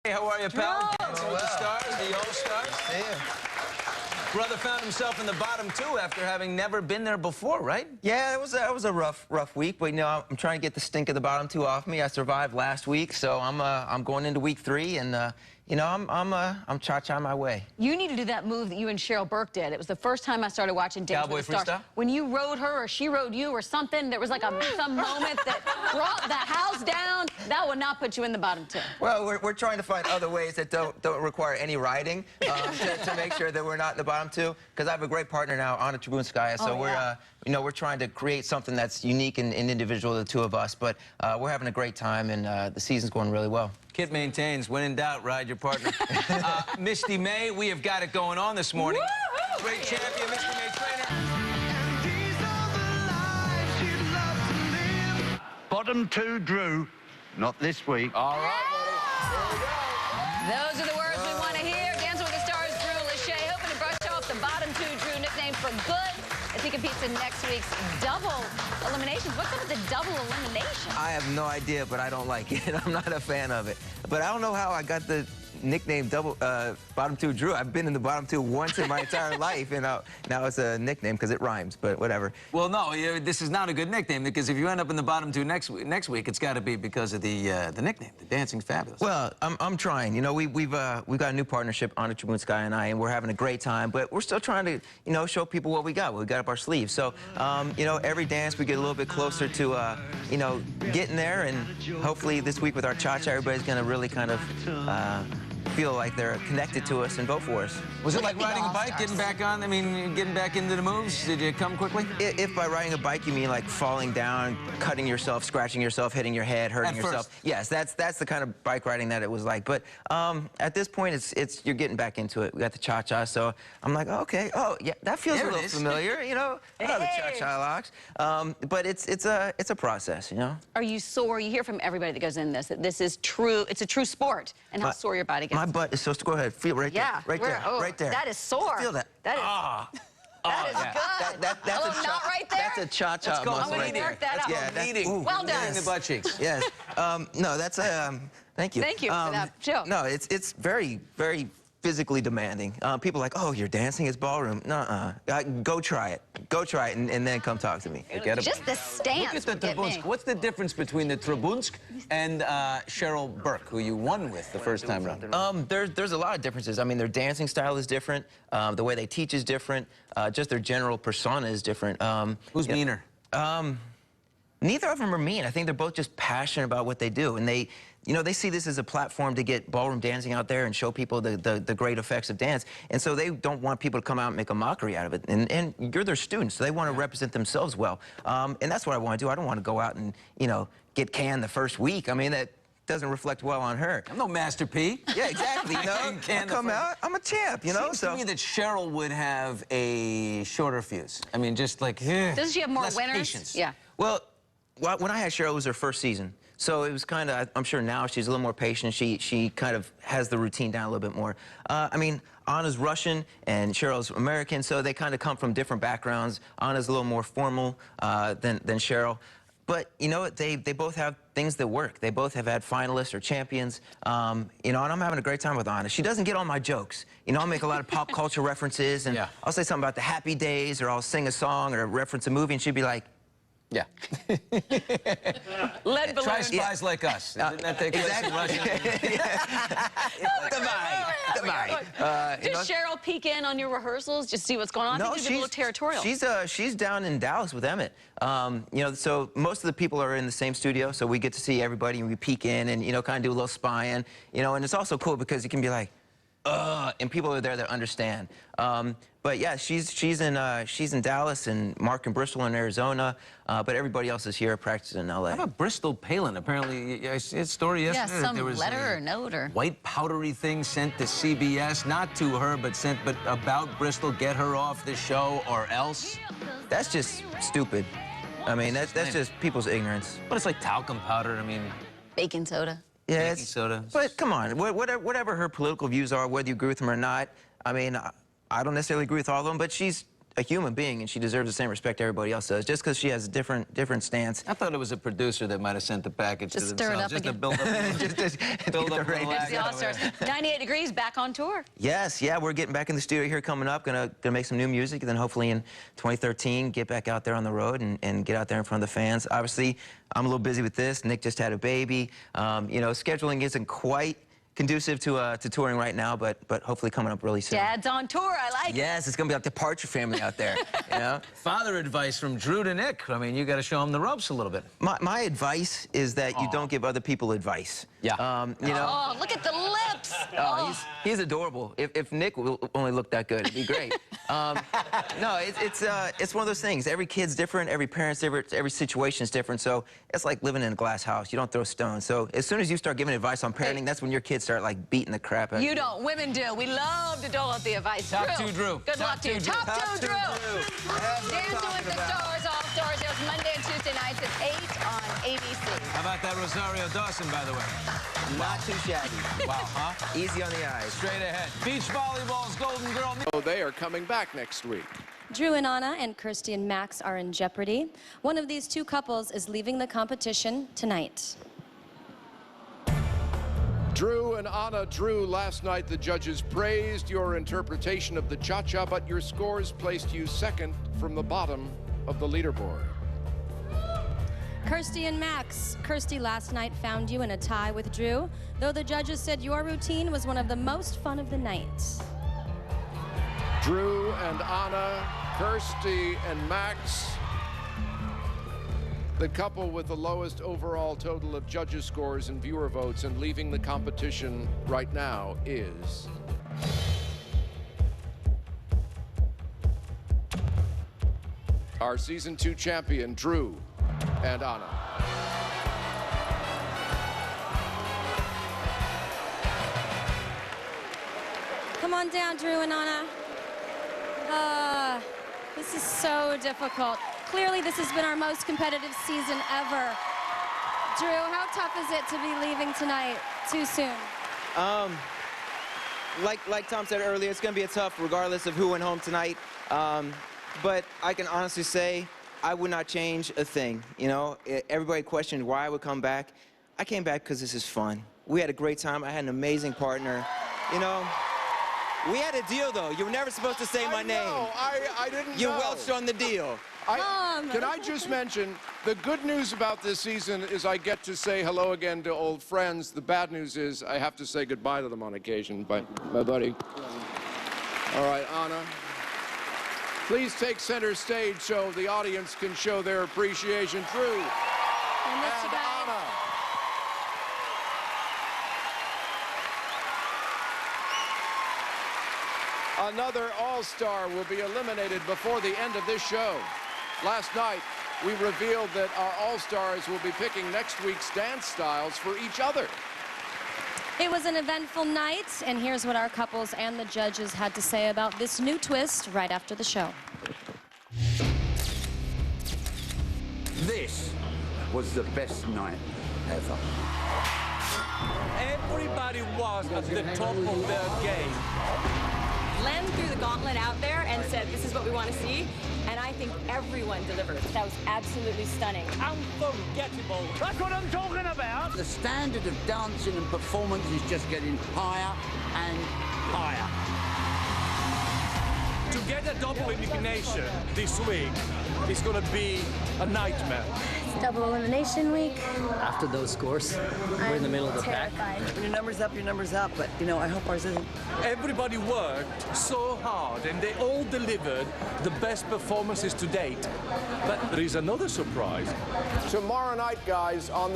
Hey, how are you, pal? Dancing with the Stars, the All-Stars. Yeah. Brother found himself in the bottom two after having never been there before, right? Yeah, it was a rough week, but you know I'm trying to get the stink of the bottom two off me. I survived last week, so I'm going into week 3, and you know I'm cha-cha my way. You need to do that move that you and Cheryl Burke did. It was the first time I started watching Dancing with the Stars. Freestyle? When you rode her or she rode you or something, there was like some moment that brought the house down. That would not put you in the bottom two. Well, we're trying to find other ways that don't require any riding to make sure that we're not in the bottom two. Because I have a great partner now, Anna Tribunskaya, so we're trying to create something that's unique and individual to the two of us. But we're having a great time, and the season's going really well. Kit maintains, when in doubt, ride your partner. Misty May, we have got it going on this morning. Great champion, Misty May trainer. Bottom two, Drew. Not this week. All right, buddy. Those are the words we want to hear. Dancing with the Stars, Drew Lachey, hoping to brush off the bottom two Drew nickname for good as he competes in next week's double eliminations. What's up with the double elimination? I have no idea, but I don't like it. I'm not a fan of it. But I don't know how I got the nickname bottom two Drew. I've been in the bottom two once in my entire life, and now it's a nickname because it rhymes, but whatever. Well, no, this is not a good nickname, because if you end up in the bottom two next week, it's got to be because of the nickname, the Dancing Fabulous. Well, I'm trying. You know, we've got a new partnership, Anna Tribunskaya and I, and we're having a great time. But we're still trying to, show people what we got up our sleeves. So, every dance we get a little bit closer to, getting there. And hopefully this week with our cha-cha, everybody's going to really kind of feel like they're connected to us and vote for us. Was it like riding a bike, getting back into the moves? Did you come quickly? If by riding a bike you mean like falling down, cutting yourself, scratching yourself, hitting your head, hurting yourself. Yes, that's the kind of bike riding that it was like. But at this point, you're getting back into it. We got the cha-cha, so I'm like, oh, okay, oh yeah, that feels a little familiar, I know the cha-cha locks. But it's a process, Are you sore? You hear from everybody that goes in this that this is true. It's a true sport, and how sore your body gets. My butt is so. Go ahead, feel right there, right there. That is sore. Feel that. That is. That is good. That's not right there. That's a cha-cha muscle. I'm going to work that out. Yeah, well done. The butt cheeks. Yes. No, that's thank you. Thank you for that joke. No, it's very, very physically demanding. People are like, oh, you're dancing, it's ballroom. Nuh-uh. Go try it. Go try it, and then come talk to me. Just the stance. Look at the Tribunsk. What's the difference between the Tribunsk and Cheryl Burke, who you won with the first time around? There's a lot of differences. I mean, their dancing style is different. The way they teach is different. Just their general persona is different. Who's meaner? Neither of them are mean. I think they're both just passionate about what they do, and they see this as a platform to get ballroom dancing out there and show people the great effects of dance. And so they don't want people to come out and make a mockery out of it. And you're their students, so they want to represent themselves well. And that's what I want to do. I don't want to go out and, get canned the first week. I mean, that doesn't reflect well on her. I'm no Master P. Yeah, exactly. I come out, I'm a champ, Seems to me that Cheryl would have a shorter fuse. I mean, just like, doesn't she have more winners? Patience. Yeah. Well, when I had Cheryl, it was her first season. So it was kind of, I'm sure now she's a little more patient. She kind of has the routine down a little bit more. I mean, Anna's Russian and Cheryl's American, so they kind of come from different backgrounds. Anna's a little more formal than Cheryl. But, they both have things that work. They both have had finalists or champions. And I'm having a great time with Anna. She doesn't get all my jokes. I'll make a lot of pop culture references, and I'll say something about the Happy Days, or I'll sing a song or reference a movie, and she'd be like, yeah. Lead balloon. Try spies like us. Didn't that take place in Russia? Does Cheryl peek in on your rehearsals, just see what's going on? No, I think she's a little territorial. She's down in Dallas with Emmett. So most of the people are in the same studio, so we get to see everybody, and we peek in and, kind of do a little spying. And it's also cool because you can be like, and people are there that understand. But yeah, she's in Dallas, and Mark in Bristol in Arizona, but everybody else is here practicing in LA. How about Bristol Palin? Apparently, I see a story yesterday. Yeah, some there was letter or note or white powdery thing sent to CBS, not to her, but about Bristol. Get her off the show, or else. That's just stupid. I mean, that's just people's ignorance. But it's like talcum powder. I mean, baking soda. Yeah, baking soda. But come on, whatever her political views are, whether you agree with them or not. I mean, I don't necessarily agree with all of them, but she's a human being, and she deserves the same respect everybody else does. Just because she has a different stance. I thought it was a producer that might have sent the package Just to stir it themselves. up Just again. to build up, build up a little There's the act All-Stars. over there. 98 Degrees back on tour. Yes, yeah, we're getting back in the studio here coming up. Gonna make some new music, and then hopefully in 2013 get back out there on the road and get out there in front of the fans. Obviously, I'm a little busy with this. Nick just had a baby. You know, scheduling isn't quite conducive to touring right now, but hopefully coming up really soon. Dad's on tour. I like it. Yes, it's gonna be like the Partridge Family out there. You know. Father advice from Drew to Nick. I mean, you got to show him the ropes a little bit. My advice is that you don't give other people advice. Yeah. You know. Oh, look at the lips. Oh, he's adorable. If Nick only looked that good, it'd be great. No, it's one of those things. Every kid's different. Every parent's different. Every situation's different. So it's like living in a glass house. You don't throw stones. So as soon as you start giving advice on parenting, that's when your kids start like beating the crap out of you. You don't. Women do. We love to dole out the advice. Top two, Drew. Good luck to you. Top two, Drew. That's what I'm Dancing talking with the about. Stars, All-Stars, airs Monday and Tuesday nights at 8 on ABC. How about that Rosario Dawson, by the way? Not too shabby. Wow, huh? Easy on the eyes. Straight ahead. Beach volleyball's Golden Girl. Oh, they are coming back next week. Drew and Anna and Kirsty and Max are in jeopardy. One of these two couples is leaving the competition tonight. Drew and Anna. Drew, last night the judges praised your interpretation of the cha-cha, but your scores placed you second from the bottom of the leaderboard. Kirsty and Max. Kirsty last night found you in a tie with Drew, though the judges said your routine was one of the most fun of the night. Drew and Anna, Kirsty and Max. The couple with the lowest overall total of judges' scores and viewer votes and leaving the competition right now is... our Season 2 champion, Drew and Anna. Come on down, Drew and Anna. This is so difficult. Clearly, this has been our most competitive season ever. Drew, how tough is it to be leaving tonight too soon? Like Tom said earlier, it's going to be a tough regardless of who went home tonight. But I can honestly say I would not change a thing. You know, everybody questioned why I would come back. I came back because this is fun. We had a great time. I had an amazing partner. You know, we had a deal, though. You were never supposed to say my name. I didn't You know. welched on the deal. Can I just mention, the good news about this season is I get to say hello again to old friends. The bad news is I have to say goodbye to them on occasion. Bye, my buddy. All right, Anna. Please take center stage so the audience can show their appreciation. Drew I miss you and guys. Anna. Another all-star will be eliminated before the end of this show. Last night, we revealed that our all-stars will be picking next week's dance styles for each other. It was an eventful night, and here's what our couples and the judges had to say about this new twist right after the show. This was the best night ever. Everybody was at the top of their game. Len threw the gauntlet out there and said, this is what we want to see, and I think everyone delivered. That was absolutely stunning. Unforgettable. That's what I'm talking about. The standard of dancing and performance is just getting higher and higher. To get a double elimination this week is going to be a nightmare. It's double elimination week. After those scores, we're in the middle of the pack. When your number's up, but, you know, I hope ours isn't. Everybody worked so hard, and they all delivered the best performances to date. But there is another surprise. Tomorrow night, guys, on the